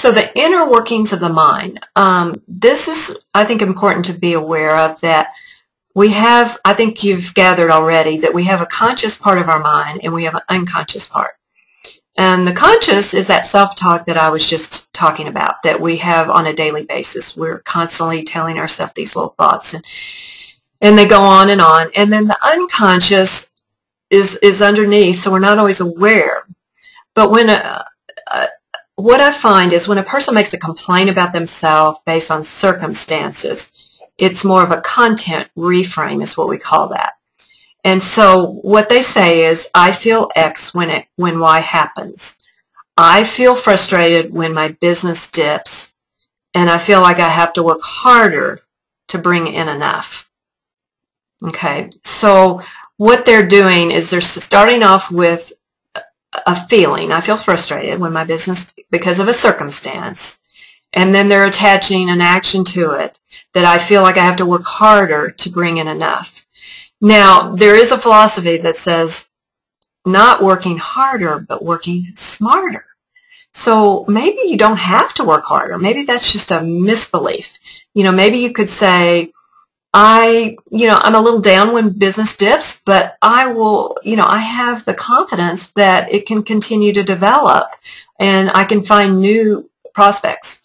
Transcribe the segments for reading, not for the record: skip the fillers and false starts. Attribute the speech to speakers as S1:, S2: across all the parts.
S1: So the inner workings of the mind, this is, I think, important to be aware of, that we have, I think you've gathered already, that we have a conscious part of our mind and we have an unconscious part. And the conscious is that self-talk that I was just talking about, that we have on a daily basis. We're constantly telling ourselves these little thoughts, and they go on. And then the unconscious is underneath, so we're not always aware. But when what I find is when a person makes a complaint about themselves based on circumstances, it's more of a content reframe is what we call that. And so what they say is, I feel X when Y happens. I feel frustrated when my business dips, and I feel like I have to work harder to bring in enough. Okay, so what they're doing is they're starting off with a feeling. I feel frustrated when my business, because of a circumstance, and then they're attaching an action to it, that I feel like I have to work harder to bring in enough. Now, there is a philosophy that says not working harder, but working smarter. So maybe you don't have to work harder. Maybe that's just a misbelief. You know, maybe you could say, I'm a little down when business dips, but I will, I have the confidence that it can continue to develop and I can find new prospects,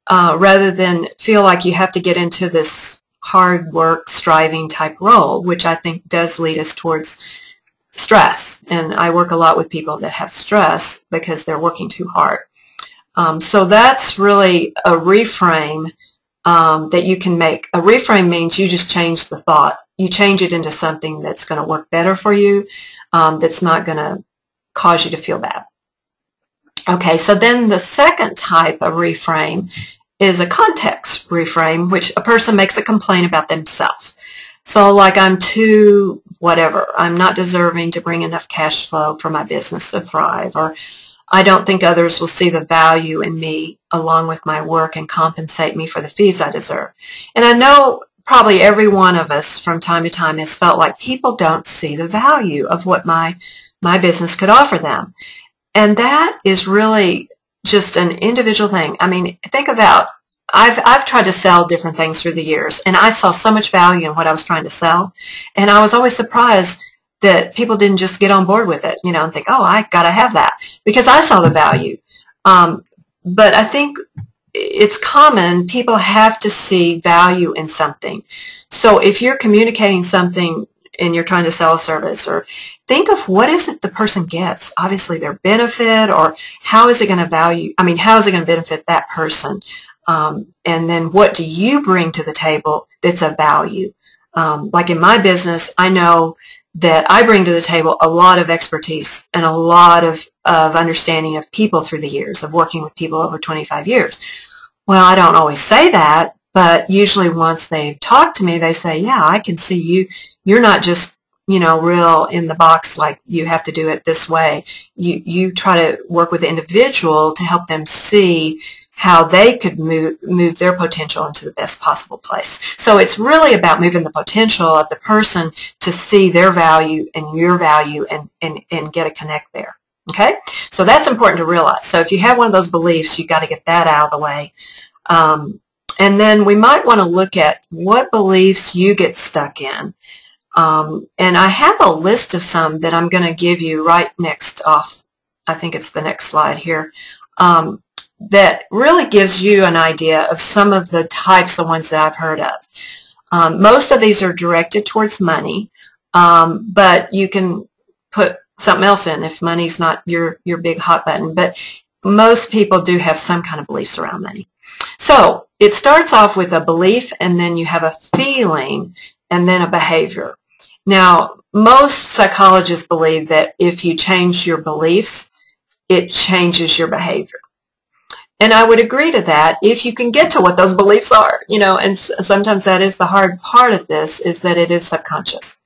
S1: rather than feel like you have to get into this hard work, striving type role, which I think does lead us towards stress. And I work a lot with people that have stress because they're working too hard. So that's really a reframe that you can make. A reframe means you just change the thought. You change it into something that's going to work better for you, that's not going to cause you to feel bad. Okay, so then the second type of reframe is a context reframe, which a person makes a complaint about themselves. So like, I'm too whatever, I'm not deserving to bring enough cash flow for my business to thrive, or I don't think others will see the value in me along with my work and compensate me for the fees I deserve. And I know probably every one of us from time to time has felt like people don't see the value of what my business could offer them. And that is really just an individual thing. I mean, think about, I've tried to sell different things through the years, and I saw so much value in what I was trying to sell, and I was always surprised that people didn't just get on board with it, and think, oh, I got to have that, because I saw the value. But I think it's common, people have to see value in something. So if you're communicating something and you're trying to sell a service, or think of what is it the person gets, obviously their benefit, or how is it going to how is it going to benefit that person? And then what do you bring to the table that's of value? Like in my business, I know that I bring to the table a lot of expertise and a lot of understanding of people through the years, of working with people over 25 years. Well, I don't always say that, but usually once they've talked to me, they say, yeah, I can see you. You're not just, real in the box, like you have to do it this way. You try to work with the individual to help them see how they could move their potential into the best possible place. So it's really about moving the potential of the person to see their value and your value and get a connect there. Okay? So that's important to realize. So if you have one of those beliefs, you've got to get that out of the way. And then we might want to look at what beliefs you get stuck in. And I have a list of some that I'm going to give you right next off. I think it's the next slide here. That really gives you an idea of some of the types of ones that I've heard of. Most of these are directed towards money, but you can put something else in if money's not your big hot button. But most people do have some kind of beliefs around money. So it starts off with a belief, and then you have a feeling, and then a behavior. Now, most psychologists believe that if you change your beliefs, it changes your behavior. And I would agree to that if you can get to what those beliefs are, and sometimes that is the hard part of this, is that it is subconscious.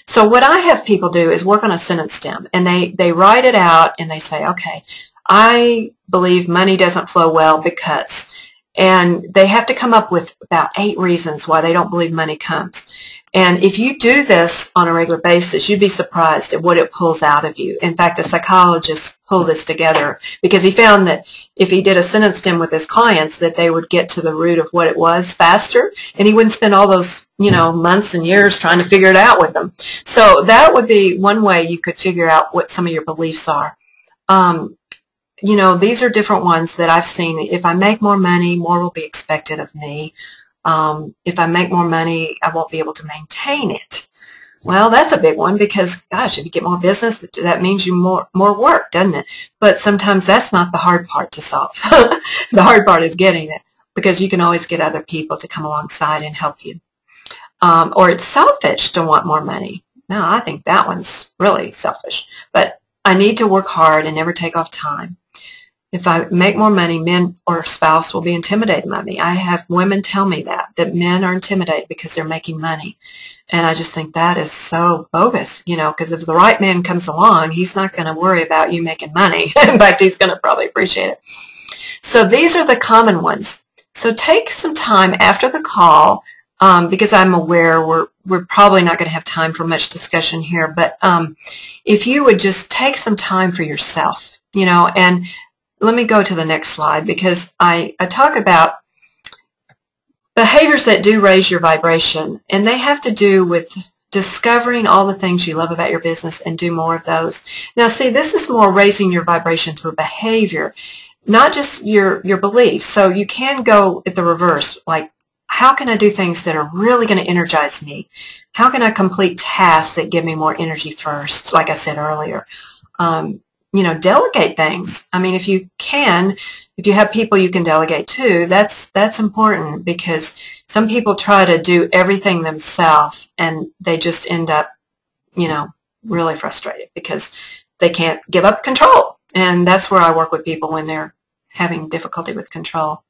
S1: So what I have people do is work on a sentence stem, and they write it out, and they say, okay, I believe money doesn't flow well because, and they have to come up with about 8 reasons why they don't believe money comes. And if you do this on a regular basis, you'd be surprised at what it pulls out of you. In fact, a psychologist pulled this together because he found that if he did a sentence stem with his clients, that they would get to the root of what it was faster, and he wouldn't spend all those, months and years trying to figure it out with them. So that would be one way you could figure out what some of your beliefs are. These are different ones that I've seen. If I make more money, more will be expected of me. If I make more money, I won't be able to maintain it. Well, that's a big one because, gosh, if you get more business, that means you more work, doesn't it? But sometimes that's not the hard part to solve. The hard part is getting it, because you can always get other people to come alongside and help you. Or it's selfish to want more money. No, I think that one's really selfish. But I need to work hard and never take off time. If I make more money, men or spouse will be intimidated by me. I have women tell me that men are intimidated because they're making money. And I just think that is so bogus, because if the right man comes along, he's not going to worry about you making money. In fact, he's going to probably appreciate it. So these are the common ones. So take some time after the call, because I'm aware we're probably not going to have time for much discussion here, but if you would just take some time for yourself, and let me go to the next slide, because I talk about behaviors that do raise your vibration, and they have to do with discovering all the things you love about your business and do more of those. Now, see, this is more raising your vibration through behavior, not just your beliefs. So you can go at the reverse, like, how can I do things that are really going to energize me? How can I complete tasks that give me more energy first, like I said earlier? Delegate things. I mean, if you have people you can delegate to, that's important, because some people try to do everything themselves and they just end up, really frustrated because they can't give up control. And that's where I work with people when they're having difficulty with control.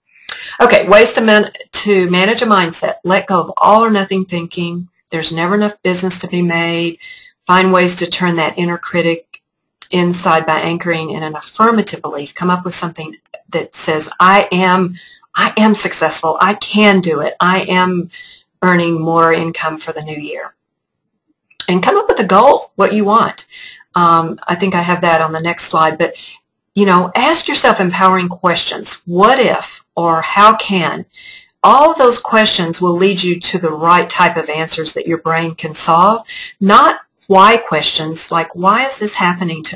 S1: Okay, ways to manage a mindset. Let go of all or nothing thinking. There's never enough business to be made. Find ways to turn that inner critic inside by anchoring in an affirmative belief. Come up with something that says, I am successful. I can do it. I am earning more income for the new year. And come up with a goal, what you want. I think I have that on the next slide, but ask yourself empowering questions. What if, or how can? All of those questions will lead you to the right type of answers that your brain can solve, not why questions, like, why is this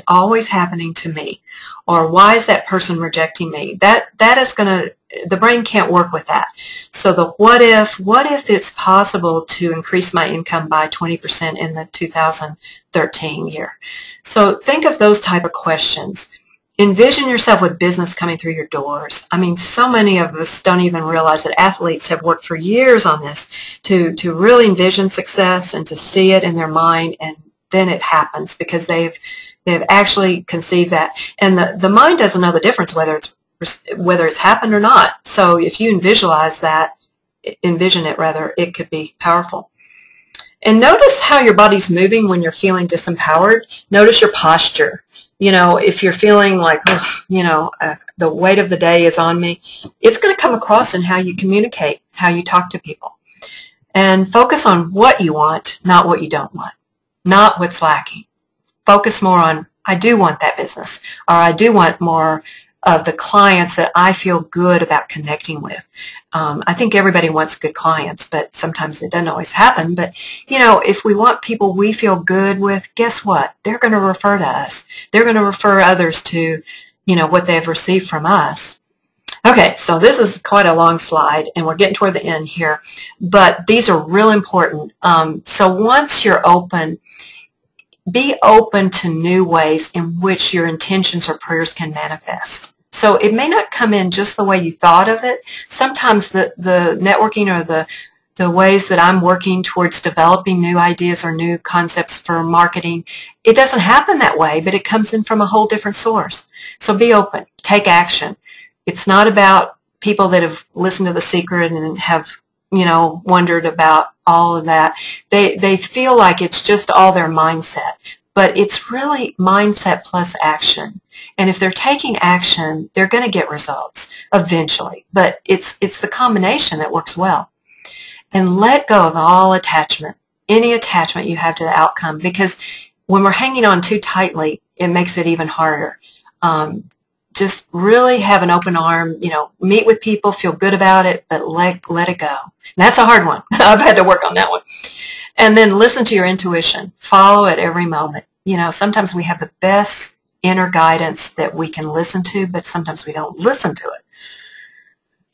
S1: always happening to me? Or why is that person rejecting me? That is the brain can't work with that. So the what if it's possible to increase my income by 20% in the 2013 year? So think of those type of questions. Envision yourself with business coming through your doors. I mean, so many of us don't even realize that athletes have worked for years on this to really envision success and to see it in their mind, and then it happens because they've actually conceived that. And the mind doesn't know the difference whether it's happened or not. So if you envision it rather, it could be powerful. And notice how your body's moving when you're feeling disempowered. Notice your posture. If you're feeling like, the weight of the day is on me, it's going to come across in how you communicate, how you talk to people. And focus on what you want, not what you don't want, not what's lacking. Focus more on, I do want that business, or I do want more of the clients that I feel good about connecting with. I think everybody wants good clients, but sometimes it doesn't always happen. But, if we want people we feel good with, guess what? They're going to refer to us. They're going to refer others to, what they've received from us. Okay, so this is quite a long slide, and we're getting toward the end here. But these are real important. So once you're open, be open to new ways in which your intentions or prayers can manifest. So it may not come in just the way you thought of it. Sometimes the networking or the ways that I'm working towards developing new ideas or new concepts for marketing, it doesn't happen that way, but it comes in from a whole different source. So be open. Take action. It's not about people that have listened to The Secret and have, wondered about all of that. They feel like it's just all their mindset. But it's really mindset plus action. And if they're taking action, they're going to get results eventually. But it's the combination that works well. And let go of all attachment. any attachment you have to the outcome, because when we're hanging on too tightly, it makes it even harder. Just really have an open arm, meet with people, feel good about it, but let it go. And that's a hard one. I've had to work on that one. And then listen to your intuition. Follow it every moment. Sometimes we have the best inner guidance that we can listen to, but sometimes we don't listen to it.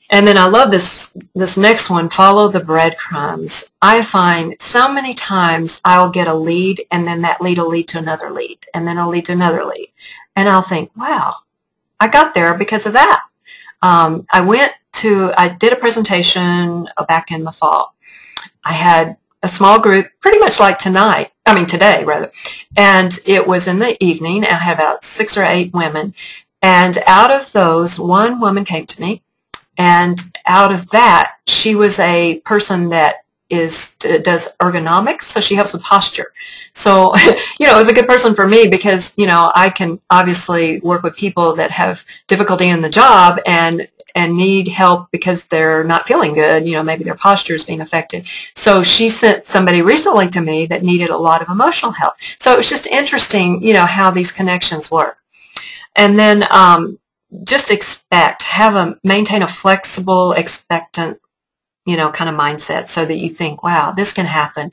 S1: And then I love this next one, follow the breadcrumbs. I find so many times I'll get a lead, and then that lead will lead to another lead, and then it'll lead to another lead. And I'll think, wow, I got there because of that. I did a presentation back in the fall. I had a small group, pretty much like today rather, and it was in the evening. I had about 6 or 8 women, and out of those, one woman came to me, and out of that, she was a person that does ergonomics, so she helps with posture. So, it was a good person for me because, I can obviously work with people that have difficulty in the job and need help because they're not feeling good. Maybe their posture is being affected. So she sent somebody recently to me that needed a lot of emotional help. So it was just interesting, how these connections work. And then just maintain a flexible, expectant, kind of mindset, so that you think, wow, this can happen,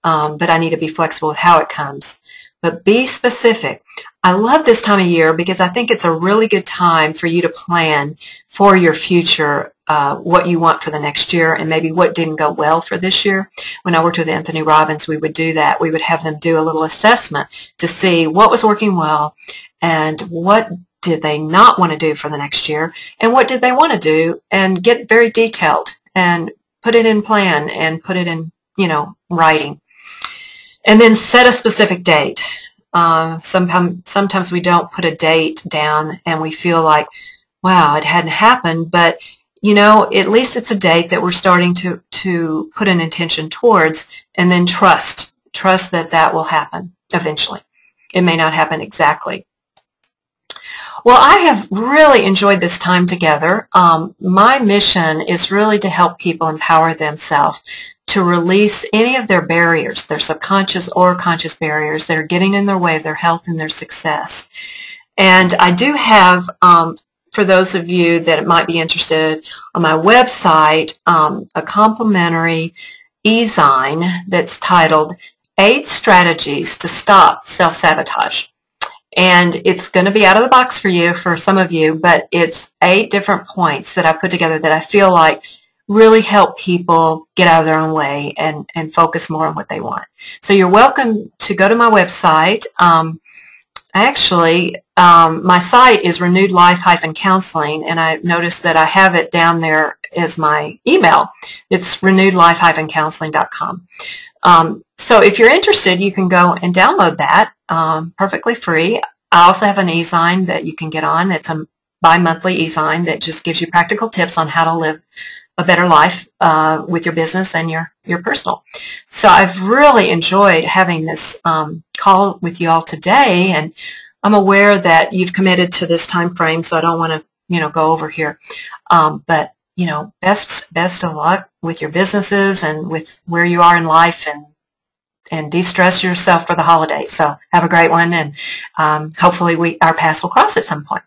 S1: but I need to be flexible with how it comes. But be specific. I love this time of year because I think it's a really good time for you to plan for your future, what you want for the next year, and maybe what didn't go well for this year. When I worked with Anthony Robbins, we would do that. We would have them do a little assessment to see what was working well and what did they not want to do for the next year, and what did they want to do, and get very detailed and put it in plan and put it in, writing. And then set a specific date. Sometimes we don't put a date down and we feel like, wow, it hadn't happened, but, at least it's a date that we're starting to put an intention towards, and then trust that will happen eventually. It may not happen exactly. Well, I have really enjoyed this time together. My mission is really to help people empower themselves to release any of their barriers, their subconscious or conscious barriers that are getting in their way of their health and their success. And I do have, for those of you that might be interested, on my website, a complimentary e-zine that's titled 8 Strategies to Stop Self-Sabotage. And it's going to be out of the box for you, for some of you, but it's 8 different points that I put together that I feel like really help people get out of their own way and focus more on what they want. So you're welcome to go to my website. Actually, my site is Renewed Life-Counseling, and I noticed that I have it down there as my email. It's renewedlife-counseling.com. So if you're interested, you can go and download that perfectly free. I also have an e-zine that you can get on. It's a bi-monthly e-zine that just gives you practical tips on how to live a better life with your business and your personal. So I've really enjoyed having this call with you all today, and I'm aware that you've committed to this time frame, so I don't want to go over here. But best of luck with your businesses and with where you are in life, and de-stress yourself for the holidays. So have a great one, and hopefully our paths will cross at some point.